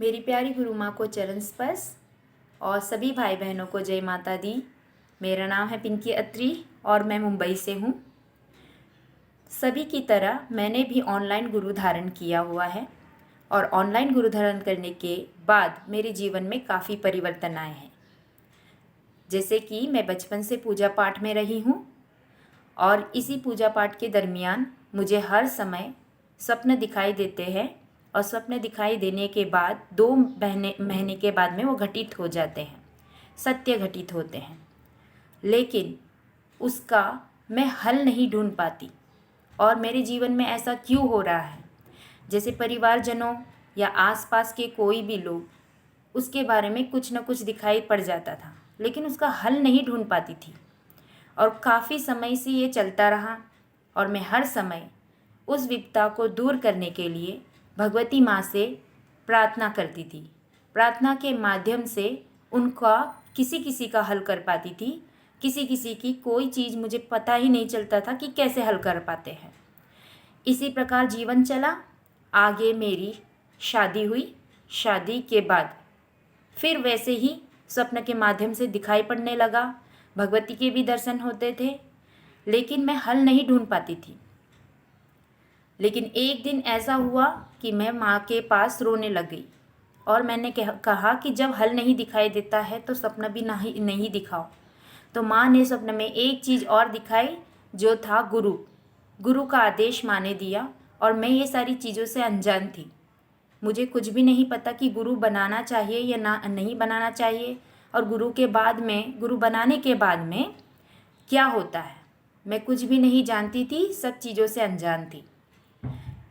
मेरी प्यारी गुरु माँ को चरण स्पर्श और सभी भाई बहनों को जय माता दी। मेरा नाम है पिंकी अत्री और मैं मुंबई से हूँ। सभी की तरह मैंने भी ऑनलाइन गुरु धारण किया हुआ है और ऑनलाइन गुरु धारण करने के बाद मेरे जीवन में काफ़ी परिवर्तन आए हैं। जैसे कि मैं बचपन से पूजा पाठ में रही हूँ और इसी पूजा पाठ के दरमियान मुझे हर समय स्वप्न दिखाई देते हैं और स्वप्न दिखाई देने के बाद 2 महीने के बाद में वो घटित हो जाते हैं, सत्य घटित होते हैं। लेकिन उसका मैं हल नहीं ढूंढ पाती और मेरे जीवन में ऐसा क्यों हो रहा है। जैसे परिवारजनों या आसपास के कोई भी लोग उसके बारे में कुछ न कुछ दिखाई पड़ जाता था, लेकिन उसका हल नहीं ढूंढ पाती थी और काफ़ी समय से ये चलता रहा और मैं हर समय उस विपदा को दूर करने के लिए भगवती माँ से प्रार्थना करती थी। प्रार्थना के माध्यम से उनका किसी किसी का हल कर पाती थी, किसी किसी की कोई चीज़ मुझे पता ही नहीं चलता था कि कैसे हल कर पाते हैं। इसी प्रकार जीवन चला। आगे मेरी शादी हुई। शादी के बाद फिर वैसे ही स्वप्न के माध्यम से दिखाई पड़ने लगा, भगवती के भी दर्शन होते थे, लेकिन मैं हल नहीं ढूंढ पाती थी। लेकिन एक दिन ऐसा हुआ कि मैं माँ के पास रोने लग गई और मैंने कहा कि जब हल नहीं दिखाई देता है तो सपना भी नहीं दिखाओ। तो माँ ने स्वप्न में एक चीज़ और दिखाई, जो था गुरु। गुरु का आदेश माँ ने दिया और मैं ये सारी चीज़ों से अनजान थी। मुझे कुछ भी नहीं पता कि गुरु बनाना चाहिए या ना नहीं बनाना चाहिए और गुरु बनाने के बाद में क्या होता है, मैं कुछ भी नहीं जानती थी, सब चीज़ों से अनजान थी।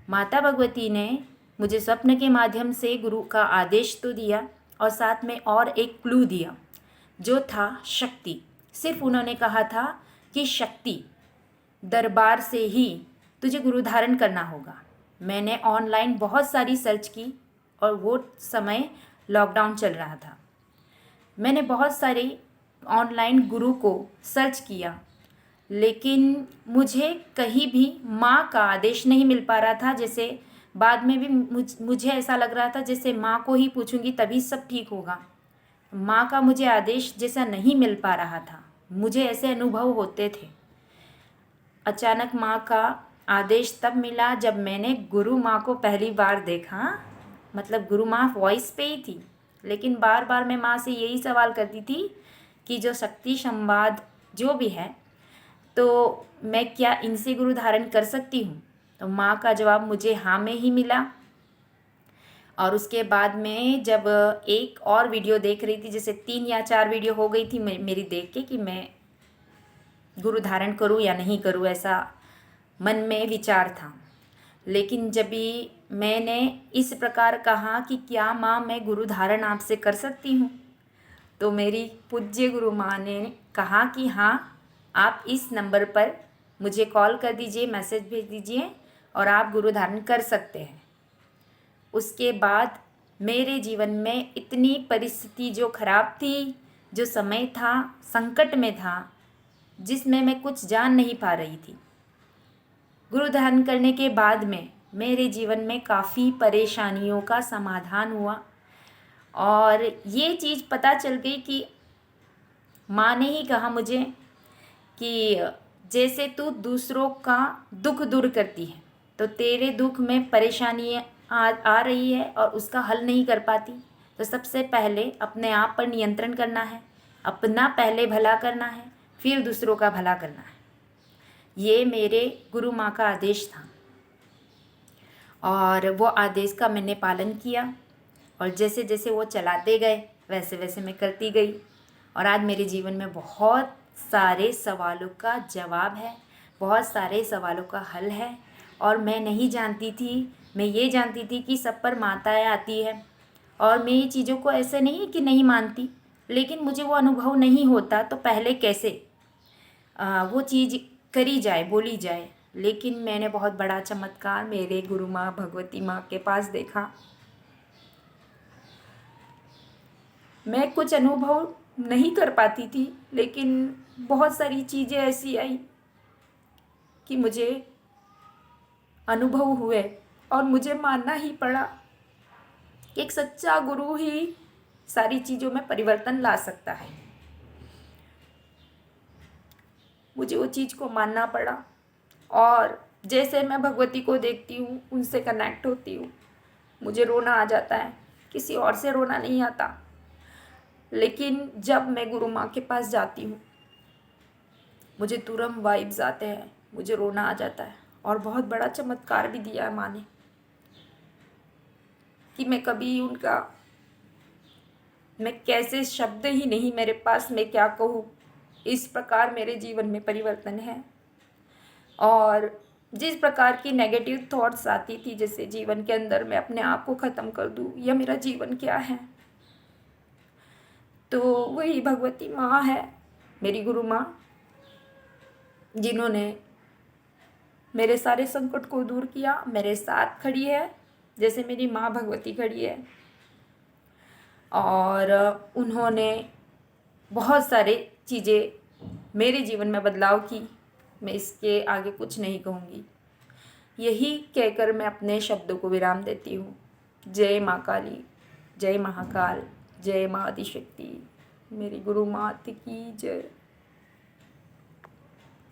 माता भगवती ने मुझे स्वप्न के माध्यम से गुरु का आदेश तो दिया और साथ में और एक क्लू दिया, जो था शक्ति। सिर्फ उन्होंने कहा था कि शक्ति दरबार से ही तुझे गुरु धारण करना होगा। मैंने ऑनलाइन बहुत सारी सर्च की और वो समय लॉकडाउन चल रहा था। मैंने बहुत सारे ऑनलाइन गुरु को सर्च किया, लेकिन मुझे कहीं भी माँ का आदेश नहीं मिल पा रहा था। जैसे बाद में भी मुझे ऐसा लग रहा था जैसे माँ को ही पूछूंगी तभी सब ठीक होगा। माँ का मुझे आदेश जैसा नहीं मिल पा रहा था, मुझे ऐसे अनुभव होते थे। अचानक माँ का आदेश तब मिला जब मैंने गुरु माँ को पहली बार देखा। मतलब गुरु माँ वॉइस पे ही थी, लेकिन बार बार मैं माँ से यही सवाल करती थी कि जो शक्ति संवाद जो भी है, तो मैं क्या इनसे गुरु धारण कर सकती हूँ। तो माँ का जवाब मुझे हाँ में ही मिला। और उसके बाद में जब एक और वीडियो देख रही थी, जैसे 3 या 4 वीडियो हो गई थी मेरी देख के कि मैं गुरु धारण करूँ या नहीं करूँ, ऐसा मन में विचार था। लेकिन जब भी मैंने इस प्रकार कहा कि क्या माँ मैं गुरु धारण आपसे कर सकती हूँ, तो मेरी पूज्य गुरु माँ ने कहा कि हाँ, आप इस नंबर पर मुझे कॉल कर दीजिए, मैसेज भेज दीजिए और आप गुरु धारण कर सकते हैं। उसके बाद मेरे जीवन में इतनी परिस्थिति जो खराब थी, जो समय था संकट में था, जिसमें मैं कुछ जान नहीं पा रही थी, गुरु धारण करने के बाद में मेरे जीवन में काफ़ी परेशानियों का समाधान हुआ। और ये चीज़ पता चल गई कि माँ ने ही कहा मुझे कि जैसे तू दूसरों का दुख दूर करती है, तो तेरे दुख में परेशानी आ रही है और उसका हल नहीं कर पाती, तो सबसे पहले अपने आप पर नियंत्रण करना है, अपना पहले भला करना है, फिर दूसरों का भला करना है। ये मेरे गुरु माँ का आदेश था और वो आदेश का मैंने पालन किया और जैसे जैसे वो चलाते गए वैसे वैसे मैं करती गई। और आज मेरे जीवन में बहुत सारे सवालों का जवाब है, बहुत सारे सवालों का हल है। और मैं नहीं जानती थी, मैं ये जानती थी कि सब पर माताएं आती है और मैं ये चीज़ों को ऐसे नहीं कि नहीं मानती, लेकिन मुझे वो अनुभव नहीं होता तो पहले कैसे वो चीज़ करी जाए, बोली जाए। लेकिन मैंने बहुत बड़ा चमत्कार मेरे गुरु माँ भगवती माँ के पास देखा। मैं कुछ अनुभव नहीं कर पाती थी, लेकिन बहुत सारी चीज़ें ऐसी आई कि मुझे अनुभव हुए और मुझे मानना ही पड़ा कि एक सच्चा गुरु ही सारी चीज़ों में परिवर्तन ला सकता है। मुझे वो चीज़ को मानना पड़ा और जैसे मैं भगवती को देखती हूँ, उनसे कनेक्ट होती हूँ, मुझे रोना आ जाता है। किसी और से रोना नहीं आता, लेकिन जब मैं गुरु माँ के पास जाती हूँ मुझे तुरंत वाइब्स आते हैं, मुझे रोना आ जाता है। और बहुत बड़ा चमत्कार भी दिया है माँ ने कि मैं कभी उनका, मैं कैसे शब्द ही नहीं मेरे पास, मैं क्या कहूँ, इस प्रकार मेरे जीवन में परिवर्तन है। और जिस प्रकार की नेगेटिव थॉट्स आती थी, जैसे जीवन के अंदर मैं अपने आप को ख़त्म कर दूँ या मेरा जीवन क्या है, तो वही भगवती माँ है, मेरी गुरु माँ, जिन्होंने मेरे सारे संकट को दूर किया, मेरे साथ खड़ी है जैसे मेरी माँ भगवती खड़ी है। और उन्होंने बहुत सारे चीज़ें मेरे जीवन में बदलाव की। मैं इसके आगे कुछ नहीं कहूँगी। यही कहकर मैं अपने शब्दों को विराम देती हूँ। जय माँ काली, जय महाकाल, जय माँ आदिशक्ति, मेरी गुरु मात की जय।